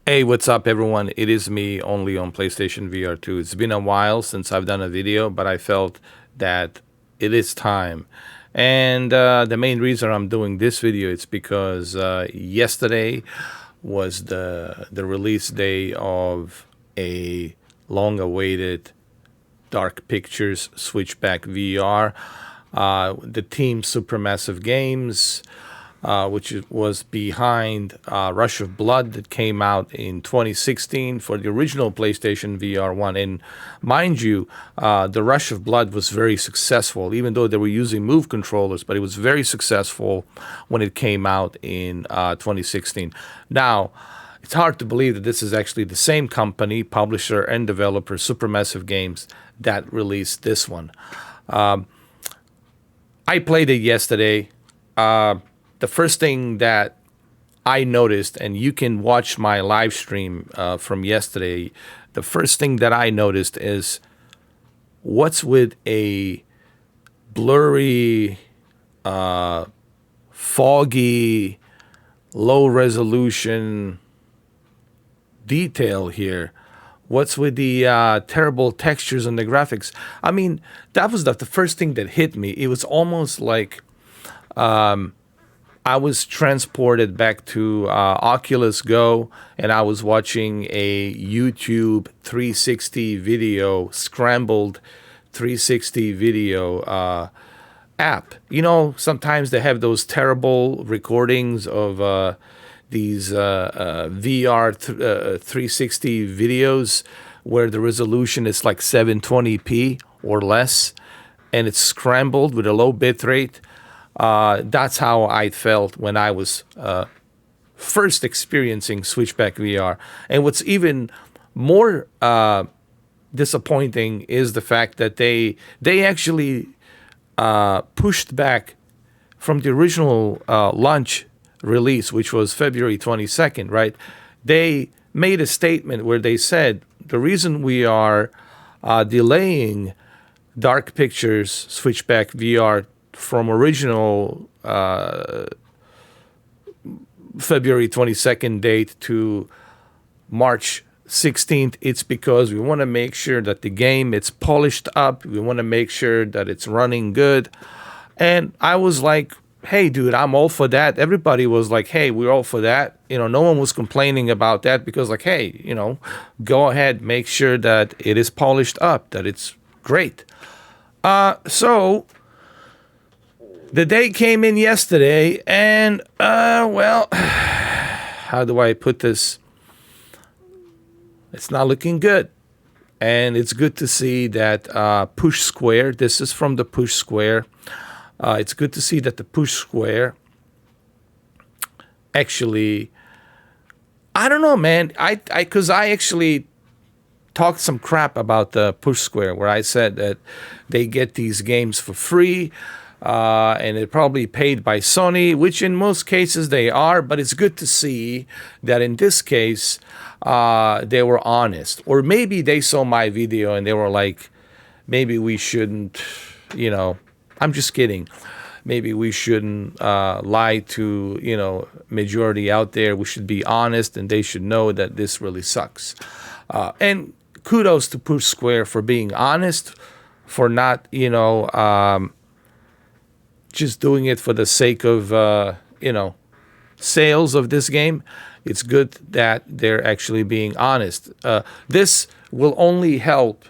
Hey, what's up, everyone? It is me only on PlayStation VR 2. It's been a while since I've done a video, but I felt that it is time. And the main reason I'm doing this video is because yesterday was the release day of a long-awaited Dark Pictures Switchback VR. The team Supermassive Games, which was behind Rush of Blood that came out in 2016 for the original PlayStation VR 1. And mind you, the Rush of Blood was very successful, even though they were using Move controllers, but it was very successful when it came out in 2016. Now, it's hard to believe that this is actually the same company, publisher, and developer, Supermassive Games, that released this one. I played it yesterday. The first thing that I noticed, and you can watch my live stream from yesterday, the first thing that I noticed is what's with a blurry, foggy, low resolution detail here? What's with the terrible textures and the graphics? I mean, that was the first thing that hit me. It was almost like I was transported back to Oculus Go, and I was watching a YouTube 360 video, scrambled 360 video app. You know, sometimes they have those terrible recordings of these VR 360 videos where the resolution is like 720p or less, and it's scrambled with a low bit rate. That's how I felt when I was first experiencing Switchback VR. And what's even more disappointing is the fact that they actually pushed back from the original launch release, which was February 22nd, right? They made a statement where they said the reason we are delaying Dark Pictures Switchback VR from original February 22nd date to March 16th, it's because we want to make sure that the game it's polished up. We want to make sure that it's running good. And I was like, hey, dude, I'm all for that. Everybody was like, hey, we're all for that. You know, no one was complaining about that because, like, hey, you know, go ahead, make sure that it is polished up, that it's great. So the day came in yesterday, and, well, how do I put this? It's not looking good. And it's good to see that Push Square, this is from the Push Square. It's good to see that the Push Square actually, I don't know, man. Because I actually talked some crap about the Push Square, where I said that they get these games for free, and they're probably paid by Sony, which in most cases they are. But it's good to see that in this case they were honest, or maybe they saw my video and they were like, maybe we shouldn't, you know. I'm just kidding. Maybe we shouldn't lie to, you know, majority out there. We should be honest, and they should know that this really sucks. And kudos to Push Square for being honest, for not, you know, just doing it for the sake of, you know, sales of this game. It's good that they're actually being honest. This will only help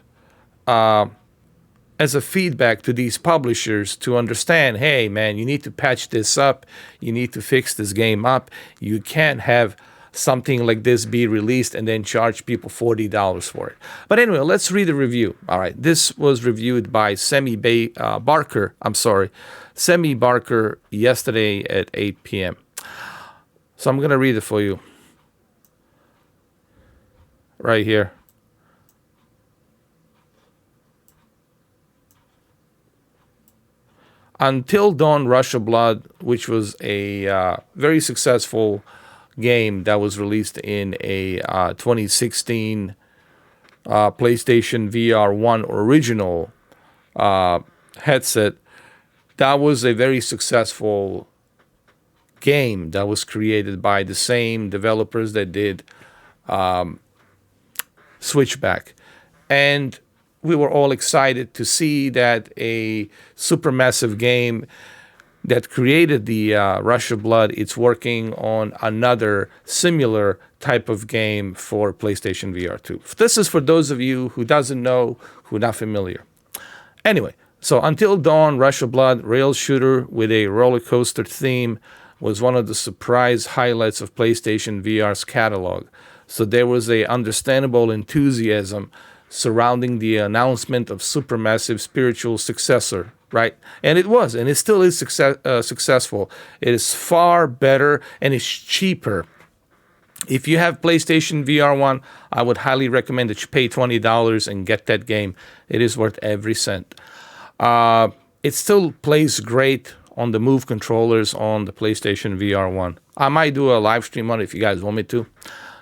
as a feedback to these publishers to understand, hey, man, you need to patch this up. You need to fix this game up. You can't have something like this be released and then charge people $40 for it. But anyway, let's read the review. All right, this was reviewed by Semi Barker. I'm sorry, Semi Barker yesterday at 8 p.m. So I'm going to read it for you right here. Until Dawn Rush of Blood, which was a very successful game that was released in a 2016 PlayStation VR 1 original headset, that was a very successful game that was created by the same developers that did Switchback. And we were all excited to see that a supermassive game that created the Rush of Blood, it's working on another similar type of game for PlayStation VR 2. This is for those of you who doesn't know, who are not familiar. Anyway, so Until Dawn, Rush of Blood, rail shooter with a roller coaster theme was one of the surprise highlights of PlayStation VR's catalog. So there was a understandable enthusiasm surrounding the announcement of supermassive spiritual successor, right? And it was, and it still is successful. It is far better and it's cheaper. If you have PlayStation VR 1, I would highly recommend that you pay $20 and get that game. It is worth every cent. It still plays great on the Move controllers on the PlayStation VR 1. I might do a live stream on it if you guys want me to.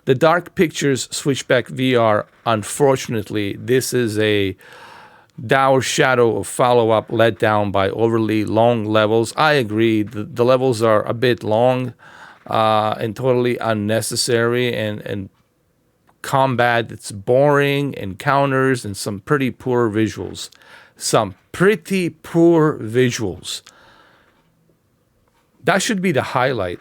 The Dark Pictures Switchback VR, unfortunately, this is a dour shadow of follow-up let down by overly long levels. I agree, the levels are a bit long and totally unnecessary, and combat, it's boring, encounters, and some pretty poor visuals. That should be the highlight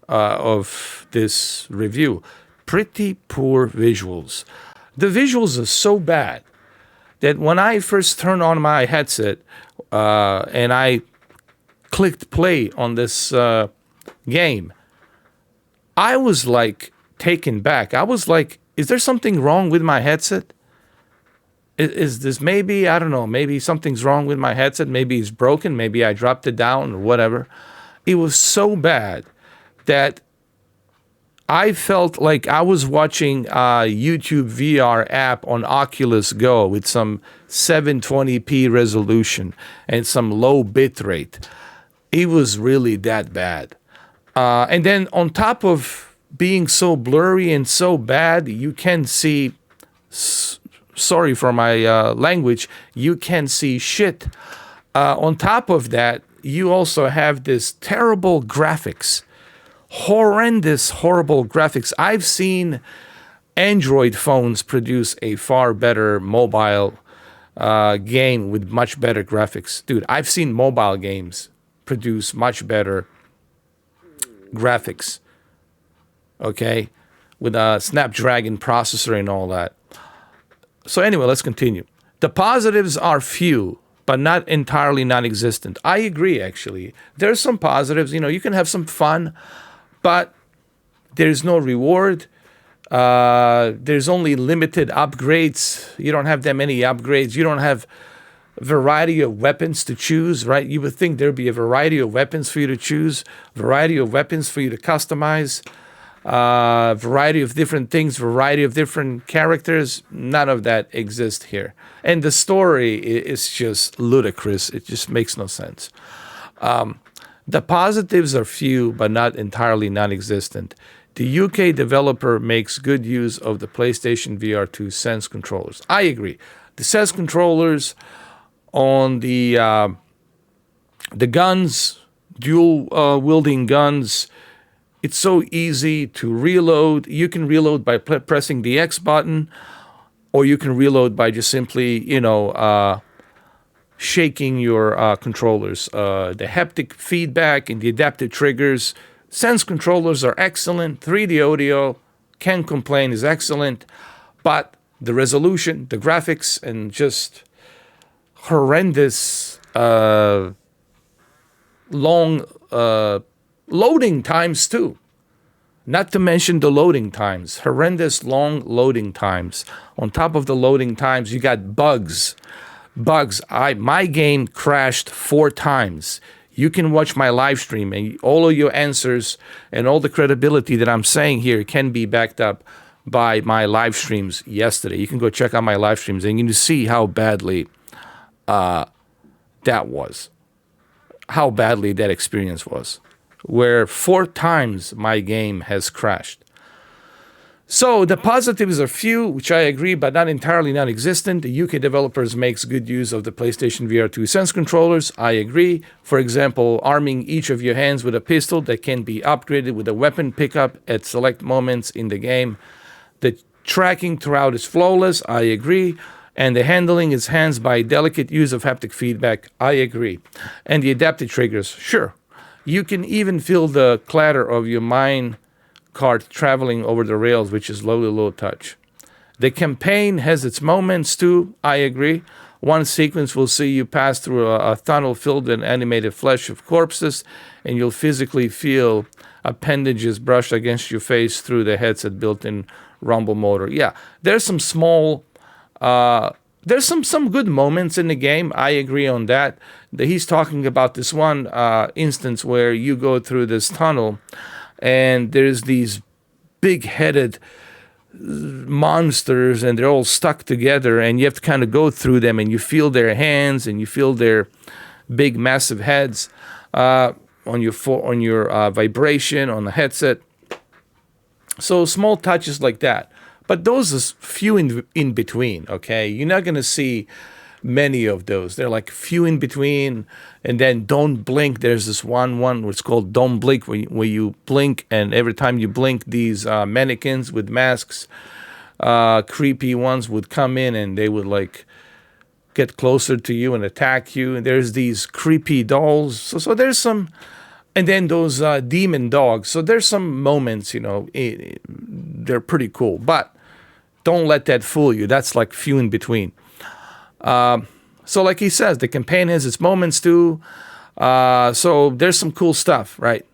of this review. Pretty poor visuals. The visuals are so bad that when I first turned on my headset and I clicked play on this game, I was like taken back. I was like, is there something wrong with my headset? Is this maybe, I don't know, maybe something's wrong with my headset. Maybe it's broken. Maybe I dropped it down or whatever. It was so bad that I felt like I was watching a YouTube VR app on Oculus Go with some 720p resolution and some low bit rate. It was really that bad. And then on top of being so blurry and so bad, you can see, sorry for my language, you can see shit. On top of that, you also have this terrible graphics. Horrendous, horrible graphics. I've seen Android phones produce a far better mobile game with much better graphics. Dude, I've seen mobile games produce much better graphics. Okay? With a Snapdragon processor and all that. So anyway, let's continue. The positives are few, but not entirely non-existent. I agree, actually. There's some positives. You know, you can have some fun, but there's no reward. There's only limited upgrades. You don't have that many upgrades. You don't have a variety of weapons to choose, right? You would think there'd be a variety of weapons for you to choose, variety of weapons for you to customize, variety of different things, variety of different characters. None of that exists here. And the story is just ludicrous. It just makes no sense. The positives are few, but not entirely non-existent. The UK developer makes good use of the PlayStation VR 2 Sense controllers. I agree. The Sense controllers on the guns, dual wielding guns, it's so easy to reload. You can reload by pressing the X button, or you can reload by just simply, shaking your controllers. The haptic feedback and the adaptive triggers. Sense controllers are excellent. 3D audio, can't complain, is excellent. But the resolution, the graphics, and just horrendous long loading times too. Not to mention the loading times. Horrendous long loading times. On top of the loading times, you got bugs. My game crashed 4 times. You can watch my live stream, and all of your answers and all the credibility that I'm saying here can be backed up by my live streams yesterday. You can go check out my live streams, and you can see how badly that was. How badly that experience was. Where 4 times my game has crashed. So the positives are few, which I agree, but not entirely non-existent. The UK developers makes good use of the PlayStation VR 2 Sense controllers. I agree. For example, arming each of your hands with a pistol that can be upgraded with a weapon pickup at select moments in the game. The tracking throughout is flawless. I agree. And the handling is hands by delicate use of haptic feedback. I agree. And the adaptive triggers, sure. You can even feel the clatter of your mine cart traveling over the rails, which is low touch. The campaign has its moments too. I agree. One sequence will see you pass through a tunnel filled with animated flesh of corpses, and you'll physically feel appendages brushed against your face through the headset built-in rumble motor. Yeah, there's some small, there's some good moments in the game. I agree on that. He's talking about this one instance where you go through this tunnel, and there's these big-headed monsters, and they're all stuck together, and you have to kind of go through them, and you feel their hands, and you feel their big, massive heads on your vibration on the headset. So small touches like that, but those is few in between. Okay, you're not gonna see many of those. They're like few in between, and then don't blink. There's this one what's called don't blink, where you blink, and every time you blink, these mannequins with masks, creepy ones, would come in, and they would like get closer to you and attack you. And there's these creepy dolls. So there's some, and then those demon dogs. So there's some moments, they're pretty cool, but don't let that fool you. That's like few in between. So like he says, the campaign has its moments too. So there's some cool stuff, right?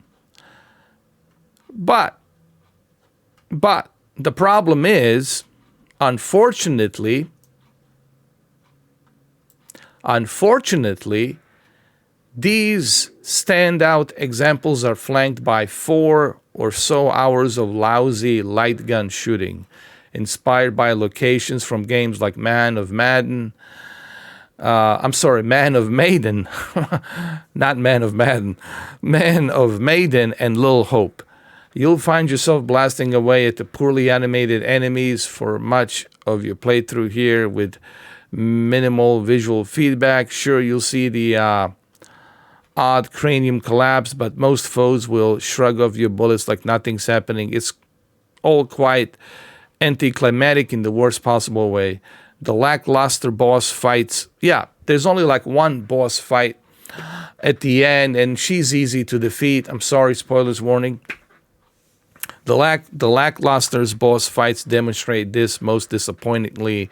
But the problem is, unfortunately, these standout examples are flanked by 4 or so hours of lousy light gun shooting, inspired by locations from games like Man of Maiden, not Man of Madden, Man of Maiden and Lil Hope. You'll find yourself blasting away at the poorly animated enemies for much of your playthrough here with minimal visual feedback. Sure, you'll see the odd cranium collapse, but most foes will shrug off your bullets like nothing's happening. It's all quite anticlimactic in the worst possible way. The lackluster boss fights, there's only like one boss fight at the end, and she's easy to defeat. I'm sorry, spoilers warning. The lackluster boss fights demonstrate this most disappointingly,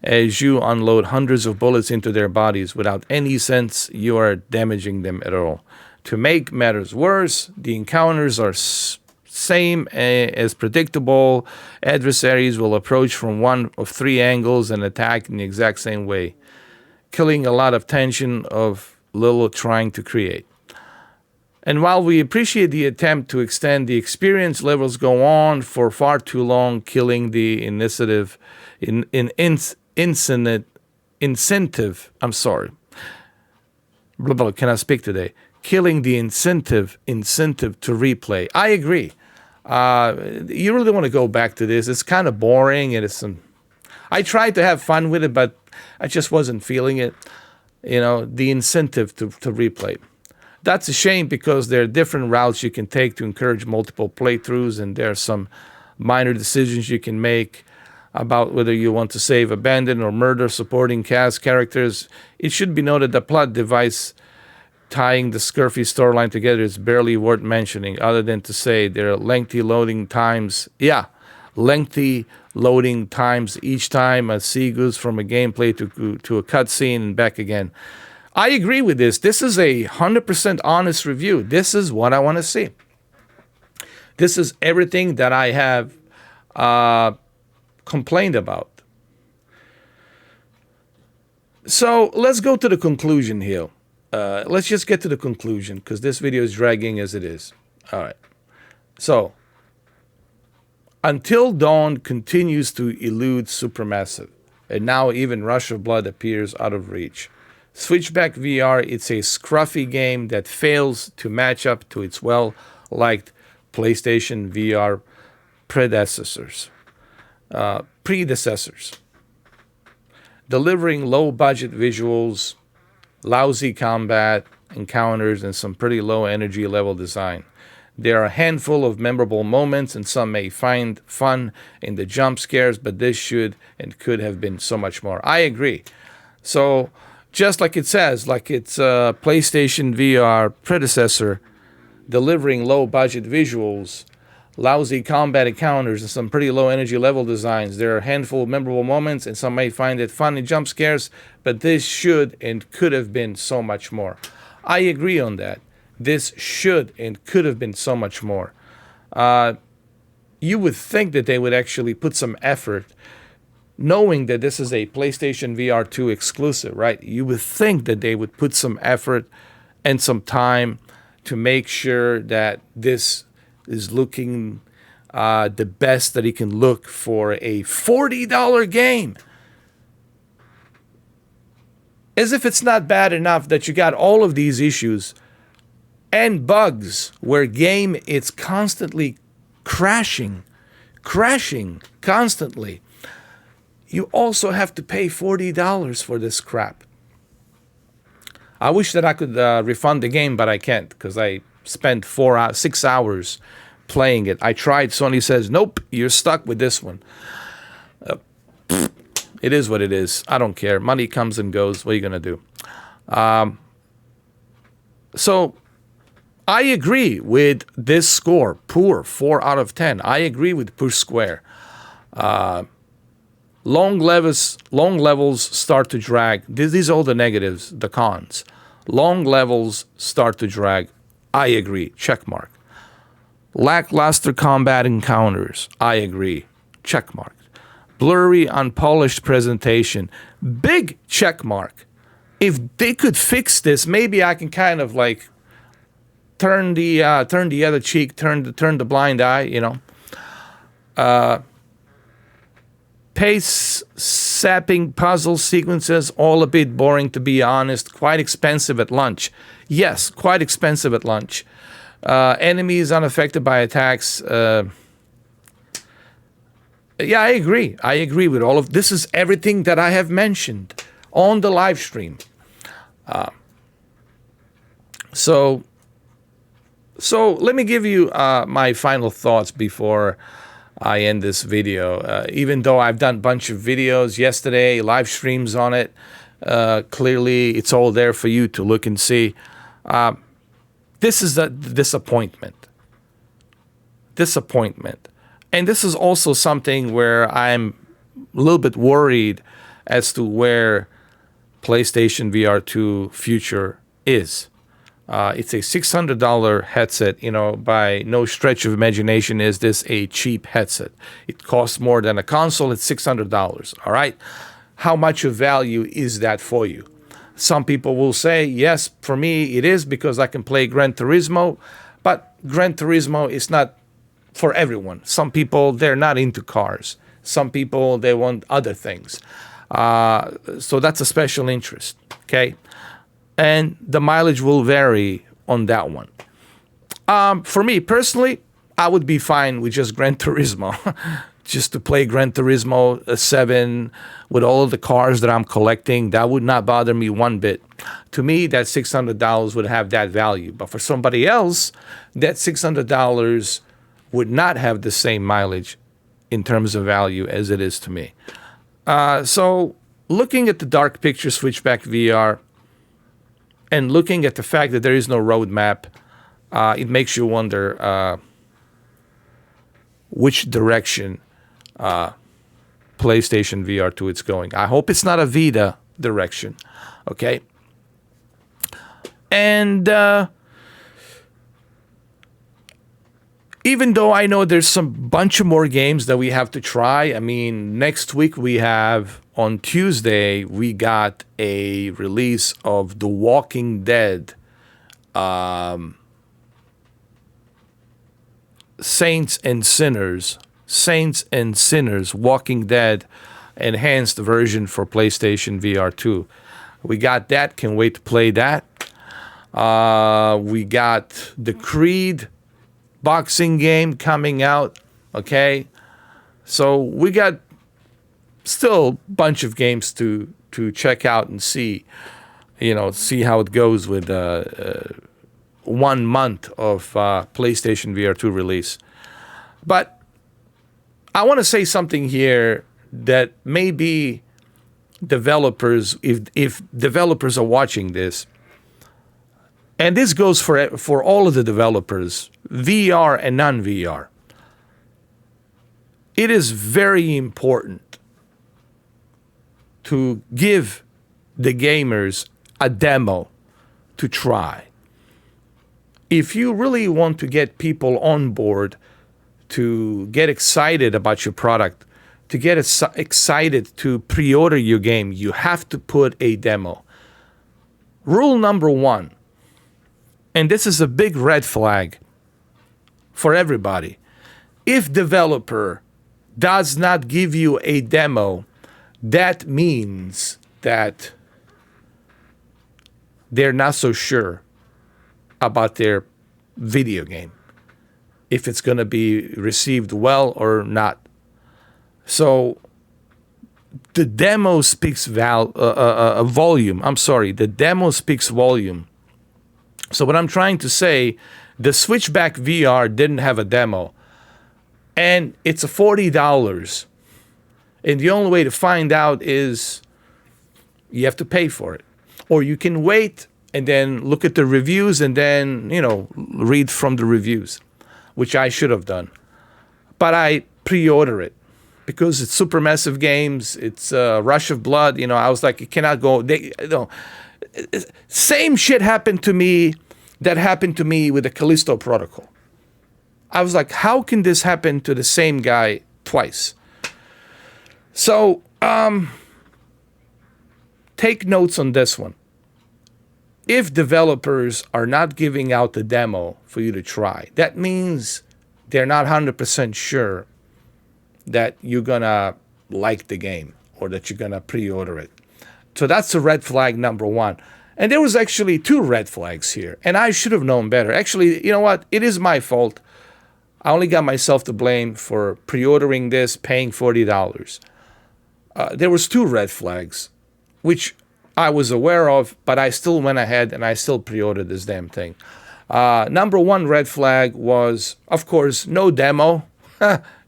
as you unload hundreds of bullets into their bodies without any sense you are damaging them at all. To make matters worse, the encounters are same as predictable. Adversaries will approach from one of 3 angles and attack in the exact same way, killing a lot of tension of little trying to create. And while we appreciate the attempt to extend the experience, levels go on for far too long, killing the incentive. I'm sorry. Blah, blah, can I speak today? Killing the incentive to replay. I agree. You really want to go back to this. It's kind of boring, and I tried to have fun with it, but I just wasn't feeling it. The incentive to replay. That's a shame, because there are different routes you can take to encourage multiple playthroughs, and there are some minor decisions you can make about whether you want to save, abandon, or murder supporting cast characters. It should be noted the plot device tying the scurvy storyline together is barely worth mentioning, other than to say there are lengthy loading times. Lengthy loading times each time a sea goes from a gameplay to a cutscene and back again. I agree with this. This is a 100% honest review. This is what I want to see. This is everything that I have complained about. So let's go to the conclusion here. Let's just get to the conclusion, because this video is dragging as it is. All right. So, Until Dawn continues to elude Supermassive, and now even Rush of Blood appears out of reach. Switchback VR, it's a scruffy game that fails to match up to its well-liked PlayStation VR predecessors. Delivering low-budget visuals, lousy combat encounters, and some pretty low energy level design. There are a handful of memorable moments, and some may find fun in the jump scares, but this should and could have been so much more. I agree. So, just like it says, like it's a PlayStation VR predecessor delivering low-budget visuals, lousy combat encounters, and some pretty low energy level designs. There are a handful of memorable moments, and some may find it fun in jump scares, but this should and could have been so much more. I agree on that. This should and could have been so much more. You would think that they would actually put some effort, knowing that this is a PlayStation VR 2 exclusive, right? You would think that they would put some effort and some time to make sure that this is looking the best that he can look for a $40 game. As if it's not bad enough that you got all of these issues and bugs where game it's constantly crashing constantly. You also have to pay $40 for this crap. I wish that I could refund the game, but I can't because I spent 6 hours playing it. I tried. Sony says, nope, you're stuck with this one. It is what it is. I don't care. Money comes and goes. What are you going to do? So I agree with this score. Poor, 4 out of 10. I agree with Push Square. Long levels start to drag. These are all the negatives, the cons. Long levels start to drag. I agree. Check mark. Lackluster combat encounters. I agree. Check mark. Blurry, unpolished presentation. Big check mark. If they could fix this, maybe I can kind of like turn the other cheek, turn the blind eye, you know. Pace sapping puzzle sequences, all a bit boring to be honest. Quite expensive at lunch. Yes, quite expensive at lunch. Enemies unaffected by attacks. Yeah, I agree. I agree with all of this. Is everything that I have mentioned on the live stream. So let me give you my final thoughts before I end this video. Even though I've done a bunch of videos yesterday, live streams on it, clearly it's all there for you to look and see. This is a disappointment. And this is also something where I'm a little bit worried as to where PlayStation VR 2 future is. It's a $600 headset. You know, by no stretch of imagination is this a cheap headset. It costs more than a console. It's $600. All right. How much of value is that for you? Some people will say, yes, for me it is because I can play Gran Turismo. But Gran Turismo is not for everyone. Some people, they're not into cars. Some people, they want other things. So that's a special interest. Okay. And the mileage will vary on that one. For me personally, I would be fine with just Gran Turismo. Just to play Gran Turismo 7 with all of the cars that I'm collecting, that would not bother me one bit. To me, that $600 would have that value. But for somebody else, that $600 would not have the same mileage in terms of value as it is to me. So looking at the Dark Picture Switchback VR, and looking at the fact that there is no roadmap, it makes you wonder which direction PlayStation VR 2 is going. I hope it's not a Vita direction, okay? And even though I know there's some bunch of more games that we have to try, I mean, next week we have, on Tuesday, we got a release of The Walking Dead Saints and Sinners, Walking Dead enhanced version for PlayStation VR 2. We got that, can't wait to play that. We got the Creed boxing game coming out, okay? So we got still a bunch of games to check out and see, you know, see how it goes with 1 month of PlayStation VR 2 release. But I want to say something here that maybe developers, if developers are watching this, and this goes for all of the developers, VR and non-VR, it is very important to give the gamers a demo to try. If you really want to get people on board to get excited about your product, to get excited to pre-order your game, you have to put a demo. Rule number 1, and this is a big red flag for everybody. If developer does not give you a demo, that means that they're not so sure about their video game, if it's going to be received well or not. So the demo speaks volume. I'm sorry, the demo speaks volume. So what I'm trying to say, the Switchback VR didn't have a demo, and it's $40. And the only way to find out is you have to pay for it. Or you can wait and then look at the reviews and then, read from the reviews, which I should have done. But I pre-order it because it's Supermassive Games. It's Rush of Blood. I was like, it cannot go. Same shit happened to me that happened to me with the Callisto Protocol. I was like, how can this happen to the same guy twice? So, take notes on this one. If developers are not giving out the demo for you to try, that means they're not 100% sure that you're going to like the game or that you're going to pre-order it. So that's a red flag number 1. And there was actually 2 red flags here, and I should have known better. Actually, you know what? It is my fault. I only got myself to blame for pre-ordering this, paying $40. There was 2 red flags, which I was aware of, but I still went ahead and I still pre-ordered this damn thing. Number 1 red flag was, of course, no demo.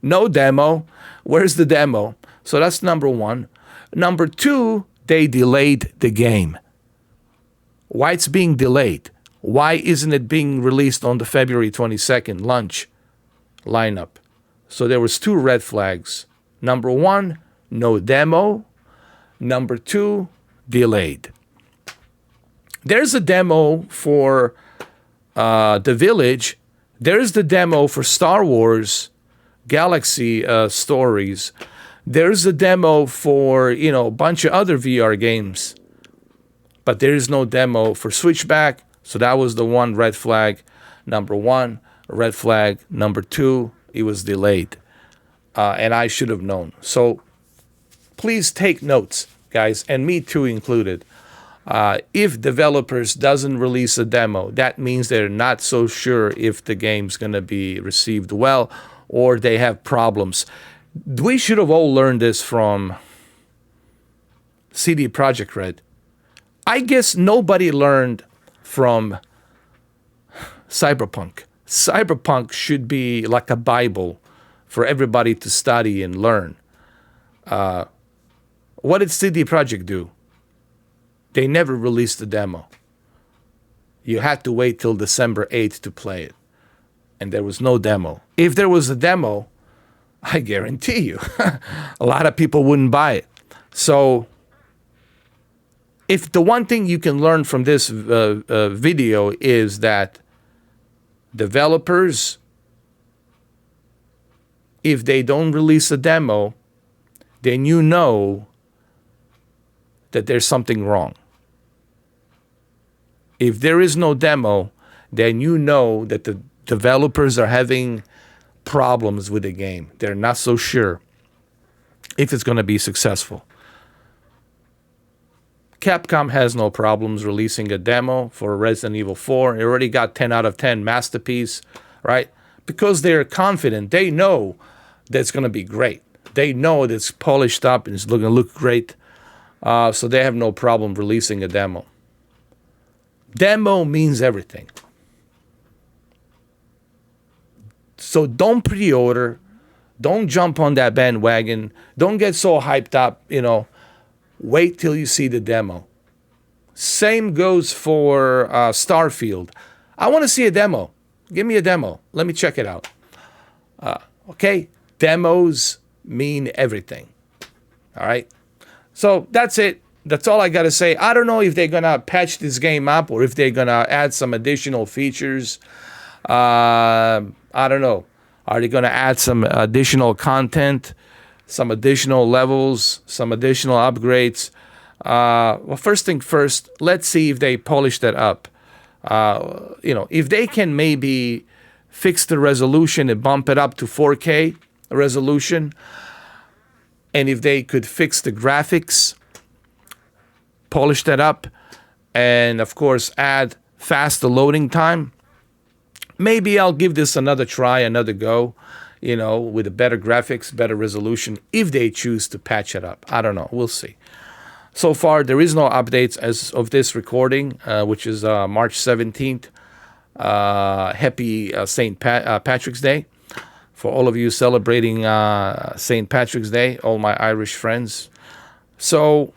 No demo. Where's the demo? So that's number 1. Number 2, they delayed the game. Why it's being delayed? Why isn't it being released on the February 22nd launch lineup? So there was 2 red flags. Number 1, no demo. Number 2, delayed. There's a demo for The Village. There's the demo for Star Wars Galaxy Stories. There's a demo for, a bunch of other VR games. But there is no demo for Switchback. So that was the 1 red flag. Number 1, red flag. Number 2, it was delayed. And I should have known. So please take notes, guys, and me too included. If developers doesn't release a demo, that means they're not so sure if the game's going to be received well or they have problems. We should have all learned this from CD Projekt Red. I guess nobody learned from Cyberpunk. Cyberpunk should be like a Bible for everybody to study and learn. What did CD Projekt do? They never released the demo. You had to wait till December 8th to play it. And there was no demo. If there was a demo, I guarantee you, a lot of people wouldn't buy it. So, if the one thing you can learn from this video is that developers, if they don't release a demo, then you know that there's something wrong. If there is no demo, then you know that the developers are having problems with the game. They're not so sure if it's going to be successful. Capcom has no problems releasing a demo for Resident Evil 4. It already got 10 out of 10 masterpiece, right? Because they're confident. They know that it's going to be great. They know that it's polished up and it's going to look great. So they have no problem releasing a demo. Demo means everything. So don't pre-order. Don't jump on that bandwagon. Don't get so hyped up, Wait till you see the demo. Same goes for Starfield. I want to see a demo. Give me a demo. Let me check it out. Okay? Demos mean everything. All right? So that's it. That's all I got to say. I don't know if they're going to patch this game up or if they're going to add some additional features. I don't know. Are they going to add some additional content, some additional levels, some additional upgrades? Well, first thing first, let's see if they polish that up. If they can maybe fix the resolution and bump it up to 4K resolution, and if they could fix the graphics, polish that up, and of course add faster loading time, maybe I'll give this another try, another go, with a better graphics, better resolution, if they choose to patch it up. I don't know. We'll see. So far, there is no updates as of this recording, which is March 17th. Happy St. Patrick's Day for all of you celebrating St. Patrick's Day, all my Irish friends. So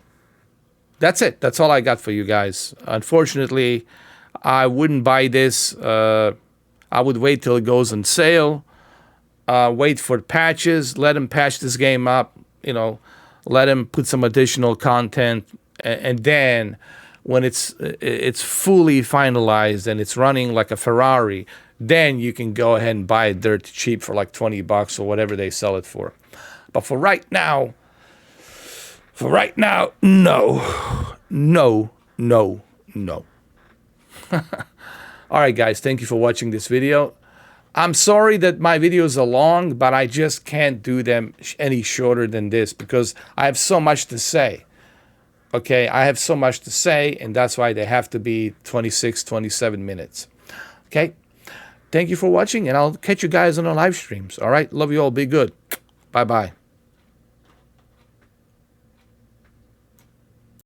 that's it. That's all I got for you guys. Unfortunately, I wouldn't buy this. I would wait till it goes on sale. Wait for patches. Let them patch this game up. Let them put some additional content, and then when it's fully finalized and it's running like a Ferrari, then you can go ahead and buy it dirt cheap for like $20 or whatever they sell it for. But for right now, no. All right, guys, thank you for watching this video. I'm sorry that my videos are long, but I just can't do them any shorter than this because I have so much to say. Okay, I have so much to say, and that's why they have to be 26, 27 minutes. Okay, thank you for watching, and I'll catch you guys on the live streams. All right, love you all. Be good. Bye-bye.